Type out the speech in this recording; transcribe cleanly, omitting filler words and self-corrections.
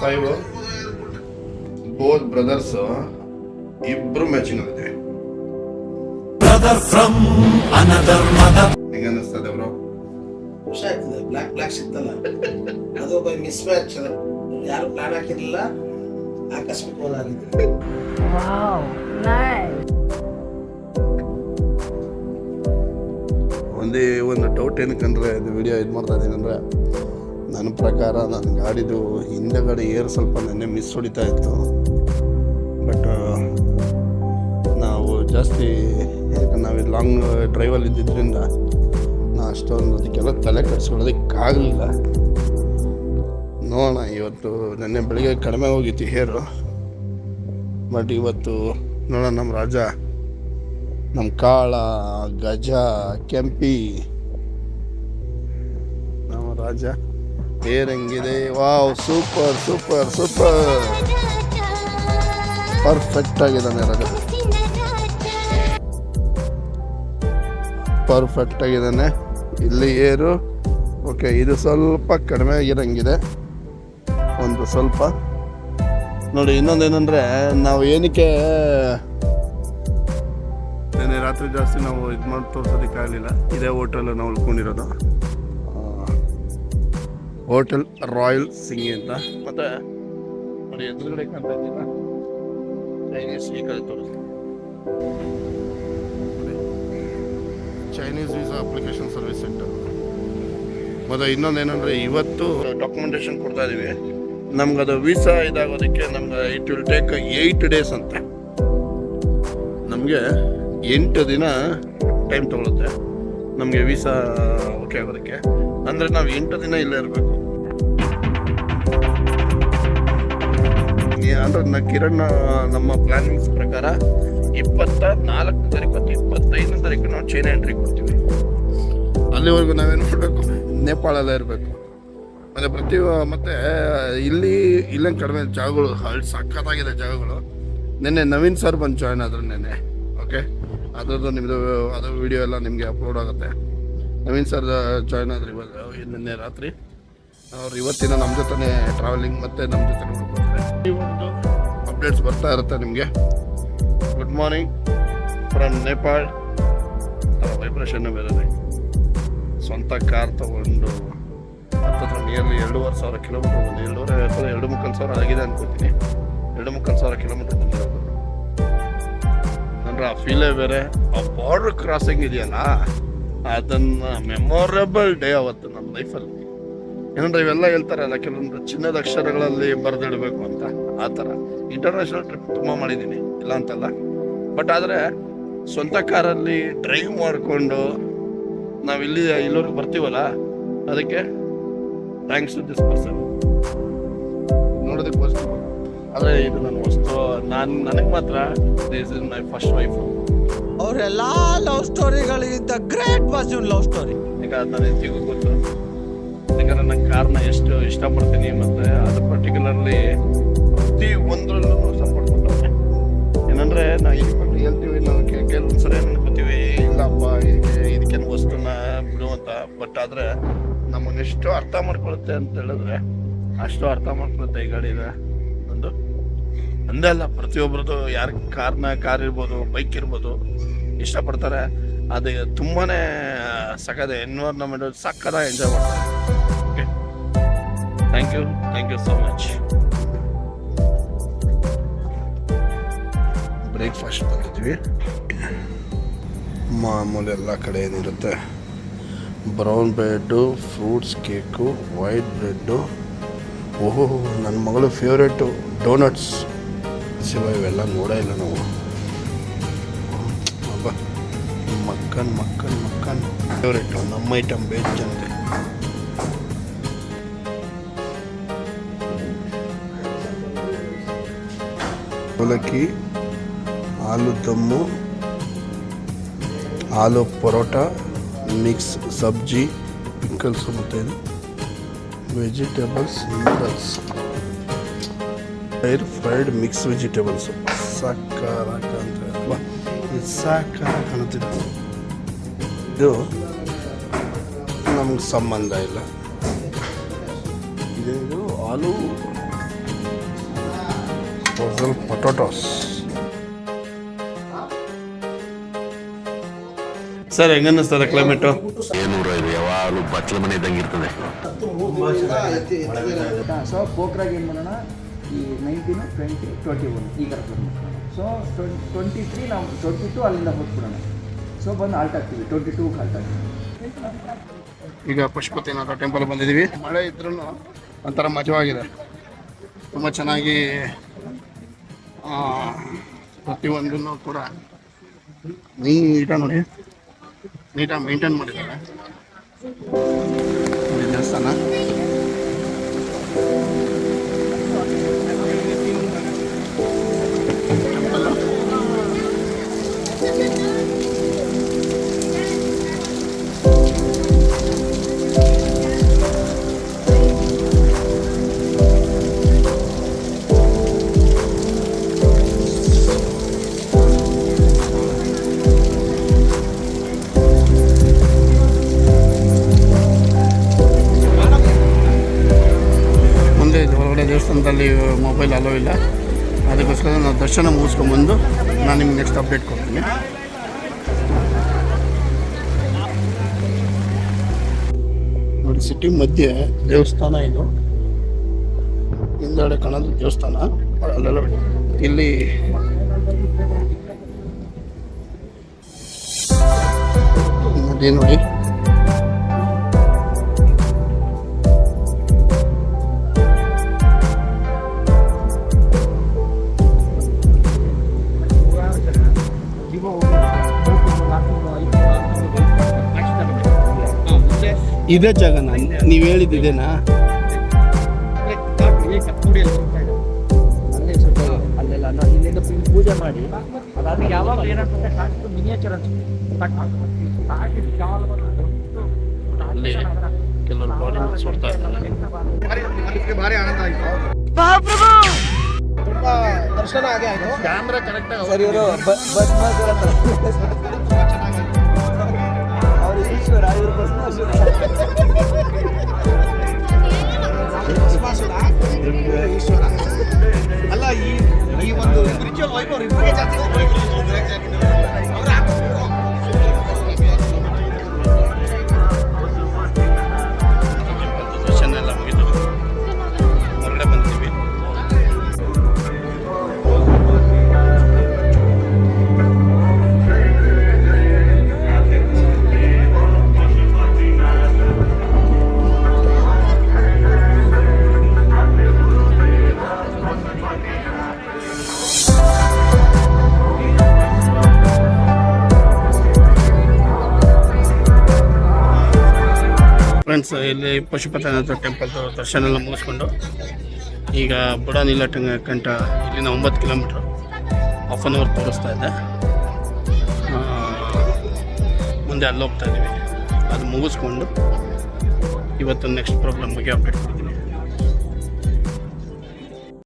5 both brothers ಇಬ್ರು matching ಆಗಿದೆ. Brother from another mother. ಹೆಂಗ ಅನಿಸ್ತದೆ ಬ್ರೋ? ಖುಷಿ ಆಗ್ತದೆ. ಬ್ಲಾಕ್ ಸಿಗ್ತಲ್ಲ, ಅದು ಬೈ ಮಿಸ್ ಮ್ಯಾಚ್. ಯಾರು ಪ್ಲಾನ್ ಹಾಕಿರಲಿಲ್ಲ, ಆಕಸ್ಮಿಕವಾಗಿದೆ. ಒಂದೇ ಒಂದು ಡೌಟ್ ಏನಕ್ಕಂದ್ರೆ ಇದು ವಿಡಿಯೋ ಇದು ಮಾಡ್ತಾ ಇದ್ದೀನಿ ಅಂದರೆ, ನನ್ನ ಪ್ರಕಾರ ನನ್ನ ಗಾಡಿದು ಹಿಂದೆಗಡೆ ಏರ್ ಸ್ವಲ್ಪ ನೆನ್ನೆ ಮಿಸ್ ಹೊಡಿತಾ ಇತ್ತು. ಬಟ್ ನಾವು ಜಾಸ್ತಿ ನಾವು ಲಾಂಗ್ ಡ್ರೈವಲ್ಲಿ ಇದ್ದಿದ್ದರಿಂದ ನಾ ಅಷ್ಟೊಂದು ಅದಕ್ಕೆಲ್ಲ ತಲೆ ಕೆಡಿಸ್ಕೊಳ್ಳೋದಕ್ಕಾಗಲಿಲ್ಲ. ನೋಡೋಣ, ಇವತ್ತು ನೆನ್ನೆ ಬೆಳಿಗ್ಗೆ ಕಡಿಮೆ ಹೋಗಿತ್ತು ಹೇರು. ಬಟ್ ಇವತ್ತು ನೋಡೋಣ, ನಮ್ಮ ರಾಜ, ನಮ್ಮ ಕಾಳ, ಗಜ, ಕೆಂಪಿ, ನಮ್ಮ ರಾಜ ಏರ್ ಹೆಂಗಿದೆ. Wow, super super super, perfect ಆಗಿದ್ದಾನೆ ರಾಜ, ಪರ್ಫೆಕ್ಟ್ ಆಗಿದ್ದಾನೆ. ಇಲ್ಲಿ ಏರು ಓಕೆ, ಇದು ಸ್ವಲ್ಪ ಕಡಿಮೆ ಆಗಿರಂಗಿದೆ, ಒಂದು ಸ್ವಲ್ಪ ನೋಡಿ. ಇನ್ನೊಂದೇನೆಂದರೆ, ನಾವು ಏನಕ್ಕೆ ನೆನ್ನೆ ರಾತ್ರಿ ಜಾಸ್ತಿ ನಾವು ಇದು ಮಾಡಿ ತೋರ್ಸೋದಕ್ಕಾಗಲಿಲ್ಲ. ಇದೇ ಹೋಟೆಲ್ ನಾವು ಉಳ್ಕೊಂಡಿರೋದು, ಹೋಟೆಲ್ ರಾಯಲ್ ಸಿಂಗಿ ಅಂತ. ಮತ್ತು ನೋಡಿ ಎದುರುಗಡೆ ಕಾಣ್ತಾ ಇದ್ದೀರಾ, ಚೈನೀಸ್ ಈ ಕಡೆ ತೋರಿಸ್ತೀನಿ. Chinese visa application service centre. ಮತ್ತು ಇನ್ನೊಂದೇನೆಂದರೆ, ಇವತ್ತು ಡಾಕ್ಯುಮೆಂಟೇಶನ್ ಕೊಡ್ತಾ ಇದ್ದೀವಿ. ನಮ್ಗದು ವೀಸಾ ಇದಾಗೋದಕ್ಕೆ ನಮ್ಗೆ ಇಟ್ ವಿಲ್ ಟೇಕ್ 8 days ಅಂತ. ನಮಗೆ 8 ದಿನ ಟೈಮ್ ತೊಗೊಳುತ್ತೆ ನಮಗೆ ವೀಸಾ ಓಕೆ ಆಗೋದಕ್ಕೆ. ಅಂದರೆ ನಾವು 8 ದಿನ ಇಲ್ಲೇ ಇರಬೇಕು. ಅಂದರೆ ಕಿರಣ್ ನಮ್ಮ ಪ್ಲಾನಿಂಗ್ಸ್ ಪ್ರಕಾರ 24 ತಾರೀಕು ಮತ್ತು 25ನೇ ತಾರೀಕು ನಾವು ಚೈನಾ ಎಂಟ್ರಿ ಕೊಡ್ತೀವಿ. ಅಲ್ಲಿವರೆಗೂ ನಾವೇನು ಮಾಡಬೇಕು, ನೇಪಾಳಲ್ಲೇ ಇರಬೇಕು. ಮತ್ತು ಇಲ್ಲೇ ಕಡಿಮೆ ಜಾಗಗಳು, ಅಲ್ಲಿ ಸಖತ್ತಾಗಿದೆ ಜಾಗಗಳು. ನೆನ್ನೆ ನವೀನ್ ಸರ್ ಬಂದು ಜಾಯ್ನ್ ಆದರು ನೆನ್ನೆ. ಓಕೆ, ಅದರದ್ದು ನಿಮ್ಮದು ಅದು ವಿಡಿಯೋ ಎಲ್ಲ ನಿಮಗೆ ಅಪ್ಲೋಡ್ ಆಗುತ್ತೆ. ನವೀನ್ ಸರ್ ಜಾಯ್ನ್ ಆದರು ಇವಾಗ ನಿನ್ನೆ ರಾತ್ರಿ. ಅವ್ರು ಇವತ್ತಿನ ನಮ್ಮ ಜೊತೆ ಟ್ರಾವೆಲಿಂಗ್ ಮತ್ತು ನಮ್ಮ ಜೊತೆ ನೋಡ್ಕೊತಾರೆ. ಈ ಒಂದು ಅಪ್ಡೇಟ್ಸ್ ಬರ್ತಾ ಇರುತ್ತೆ ನಿಮಗೆ. Good morning from Nepal. Vibration ಬೇರೆ. ಸ್ವಂತ ಕಾರ್ ತೊಗೊಂಡು ಹತ್ತಿರ ನಿಯರ್ಲಿ 2,500 ಕಿಲೋಮೀಟ್ರ್ ಬಂದು 2,500 ಆಗಿದೆ ಅನ್ಕೋತೀನಿ. 2,500 ಕಿಲೋಮೀಟ್ರ್ ಬಂದಿರೋದು ಅಂದರೆ ಆ ಫೀಲೇ ಬೇರೆ. ಆ ಬಾರ್ಡ್ರ್ ಕ್ರಾಸಿಂಗ್ ಇದೆಯಲ್ಲ, ಅದನ್ನು ಮೆಮೊರೇಬಲ್ ಡೇ ಅವತ್ತು ನಮ್ಮ ಲೈಫಲ್ಲಿ. ಏನಂದ್ರೆ ಇವೆಲ್ಲ ಹೇಳ್ತಾರಲ್ಲ, ಕೆಲವೊಂದು ಚಿನ್ನದ ಅಕ್ಷರಗಳಲ್ಲಿ ಬರೆದಿಡಬೇಕು ಅಂತ. ಆ ಥರ ಇಂಟರ್ನ್ಯಾಷನಲ್ ಟ್ರಿಪ್ ತುಂಬ ಮಾಡಿದ್ದೀನಿ, ಇಲ್ಲ ಅಂತಲ್ಲ. ಬಟ್ ಆದರೆ ಸ್ವಂತ ಕಾರಲ್ಲಿ ಡ್ರೈವ್ ಮಾಡಿಕೊಂಡು ನಾವು ಇಲ್ಲಿವರೆಗೆ ಬರ್ತೀವಲ್ಲ, ಅದಕ್ಕೆ ಥ್ಯಾಂಕ್ಸ್ ಟು ದಿಸ್ ಪರ್ಸನ್. ನೋಡೋದಕ್ಕೆ ವಸ್ತು, ಆದರೆ ಇದು ನನ್ನ ವಸ್ತು. ನನಗೆ ಮಾತ್ರ this is my first wife. ಅವರೆಲ್ಲ ಲವ್ ಸ್ಟೋರಿಗಳಿಗಿಂತ great was your love story. ಈಗ ನಾನು ಎಂದಿಗೂ ಗೊತ್ತು, ಯಾಕಂದರೆ ನನ್ನ ಕಾರ್ನ ಎಷ್ಟು ಇಷ್ಟಪಡ್ತೀನಿ. ಮತ್ತು ಅದು ಪರ್ಟಿಕ್ಯುಲರ್ಲಿ ಪ್ರತಿ ಒಂದರಲ್ಲೂ ಸಪೋರ್ಟ್ ಕೊಟ್ಟವ್ರೆ. ಏನಂದರೆ ನಾವು ಹೇಳ್ತೀವಿ, ನಾವು ಕೆಲವೊಂದ್ಸರಿ ಏನು ಅನ್ಕೋತೀವಿ, ಇಲ್ಲಪ್ಪ ಇದಕ್ಕೇನು ವಸ್ತುನ ಬಿಡು ಅಂತ. ಬಟ್ ಆದರೆ ನಮ್ಮನ್ನು ಎಷ್ಟು ಅರ್ಥ ಮಾಡ್ಕೊಳುತ್ತೆ ಅಂತ ಹೇಳಿದ್ರೆ ಅಷ್ಟು ಅರ್ಥ ಮಾಡ್ಕೊಳುತ್ತೆ ಈ ಗಾಡಿ ಇದೆ ಒಂದು. ಒಂದೇ ಅಲ್ಲ, ಪ್ರತಿಯೊಬ್ಬರದ್ದು ಯಾರು ಕಾರ್ ಇರ್ಬೋದು, ಬೈಕ್ ಇರ್ಬೋದು, ಇಷ್ಟಪಡ್ತಾರೆ. ಅದು ತುಂಬಾ ಸಕ್ಕದ ಎನ್ವೈರ್ನ್ಮೆಂಟ್ ಸಕ್ಕದಾಗಿ ಎಂಜಾಯ್ ಮಾಡ್ತಾರೆ. Okay, thank you so much. Breakfast ಬಂದಿದ್ವಿ. ಮಾಮೂಲಿ ಎಲ್ಲ ಕಡೆ ಏನಿರುತ್ತೆ, brown bread, fruits cake, white bread. ಓಹೋ, ನನ್ನ ಮಗಳು ಫೇವ್ರೇಟು ಡೋನಟ್ಸ್. ಶಿವ, ಇವೆಲ್ಲ ನೋಡೇ ಇಲ್ಲ ನಾವು. ಅಬ್ಬಾ, ಮಕ್ಕನ್ ಫೇವ್ರೇಟು ನಮ್ಮ ಐಟಮ್ ಬೇಜ್ ಜನತೆ. ಅವಲಕ್ಕಿ, ಆಲೂ ದಮ್ಮು, ಆಲೂ ಪರೋಟ, ಮಿಕ್ಸ್ ಸಬ್ಜಿ, ಪಿಕಲ್ಸು, ಮತ್ತು ಇದು vegetables noodles, fried mix vegetables. ಸಾಕಾಗಿ ಕಾಣ್ತದೆ, ಇದು ಸಾಕಾಗಿ ಕಾಣ್ತಿದೆ. ಇದು ನಮ್ಗೆ ಸಂಬಂಧ ಇಲ್ಲ. ಇದು ಆಲೂ ಫೋಸಲ್ ಪೊಟೊಟೋಸ್. ಸರ್ ಹೆಂಗ ಅನ್ನಿಸ್ತದೆ ಕ್ಲೈಮೇಟು? ಯಾವಾಗಲೂ ಬಚ್ಚಲ ಮನೆ ಇದ್ದಂಗೆ ಇರ್ತದೆ. ಸೊ ಪೋಖ್ರಾಗೆ ಏನು ಮಾಡೋಣ, ಈ 19, 20, 21 ಈ ಥರ ಪ್ಲಾನ್ ಮಾಡ್ಕೊಳ್ಳೋಣ. ಸೊ 23 ನಾವು 22 ಅಲ್ಲಿಂದ ಹೊತ್ಬಿಡೋಣ. ಸೊ ಬಂದು ಆಲ್ಟ್ ಆಗ್ತೀವಿ, 22 ಆಲ್ಟ್ ಆಗ್ತೀವಿ. ಈಗ ಪಶುಪತಿನಾಥ ಟೆಂಪಲ್ ಬಂದಿದ್ದೀವಿ. ಮಳೆ ಇದ್ರೂ ಒಂಥರ ಮಜವಾಗಿದೆ, ತುಂಬ ಚೆನ್ನಾಗಿ ಪ್ರತಿಯೊಂದನ್ನು ಕೂಡ ನೀಟಾಗಿ ಮೇಂಟೈನ್ ಮಾಡಿದ್ದಾರೆ. ನೋಡಿ ದೇವಸ್ಥಾನ. ಟೆಂಪಲ್ಲು ದೇವಸ್ಥಾನದಲ್ಲಿ ಮೊಬೈಲ್ ಅಲೋ ಇಲ್ಲ, ಅದಕ್ಕೋಸ್ಕರ ನಾವು ದರ್ಶನ ಮುಗಿಸ್ಕೊಂಡ್ಬಂದು ನಾನು ನಿಮ್ಗೆ ನೆಕ್ಸ್ಟ್ ಅಪ್ಡೇಟ್ ಕೊಡ್ತೀನಿ. ನೋಡಿ ಸಿಟಿ ಮಧ್ಯೆ ದೇವಸ್ಥಾನ ಇದು, ಹಿಂದೆಡೆ ಕಾಣೋದು ದೇವಸ್ಥಾನ. ಅಲ್ಲೆಲ್ಲ ಇಲ್ಲಿ ನದಿ ನೋಡಿ. ಇದೇ ಜಾಗನ ನೀವು ಹೇಳಿದ್ದೇನಾ? ಅಲ್ಲೆಲ್ಲ ಇಲ್ಲಿಂದ ಪೂಜೆ ಮಾಡಿ ಅದಾದ್ಮೇಲೆ ಯಾವಾಗ ಏನಾಗ್ತದೆ ಮಿನಿಯೇಚರ್ ಅಲ್ಲಿ ಕೆಲವರು ಬಾಡಿ ಸುಡ್ತಾ ಇದ್ದಾರೆ. ಭಾರಿ ಆನಂದ ಆಯಿತು, ತುಂಬ ದರ್ಶನ ಆಗೇ ಆಯಿತು. ಕ್ಯಾಮ್ರಾ ಕರೆಕ್ಟಾಗಿ ಸರ್ ಇವರು ಅವರು ಈಶ್ವರ, ಇವರು ಭಸ್ಮಾಸುರ. ಈಶ್ವರ ಅಲ್ಲ, ಈ ಒಂದು ಸ್ಪಿರಿಚುವಲ್ ವೈಭವ ಇಬ್ಬರಿಗೆ ಜಾಸ್ತಿ ದರ್ಶನ ಎಲ್ಲ ಮುಗಿದು ಹೊರಗಡೆ ಬಂದಿದ್ದೀವಿ. ಫ್ರೆಂಡ್ಸ್, ಇಲ್ಲಿ ಪಶುಪತಿನಾಥ ಟೆಂಪಲ್ ದರ್ಶನ ಎಲ್ಲ ಮುಗಿಸ್ಕೊಂಡು ಈಗ ಬುಡಾನಿಲ್ಲ ಕಂಟ ಇಲ್ಲಿಂದ 9 ಕಿಲೋಮೀಟ್ರ್, ಹಾಫ್ ಆನ್ ಅವರ್ ತೋರಿಸ್ತಾ ಇದೆ. ಮುಂದೆ ಅಲ್ಲಿ ಹೋಗ್ತಾ ಇದ್ದೀವಿ. ಅದು ಮುಗಿಸ್ಕೊಂಡು ಇವತ್ತು ನೆಕ್ಸ್ಟ್ ಪ್ರೋಗ್ರಾಮ್ ಬಗ್ಗೆ ಅಪ್ಡೇಟ್ ಕೊಡ್ತೀನಿ.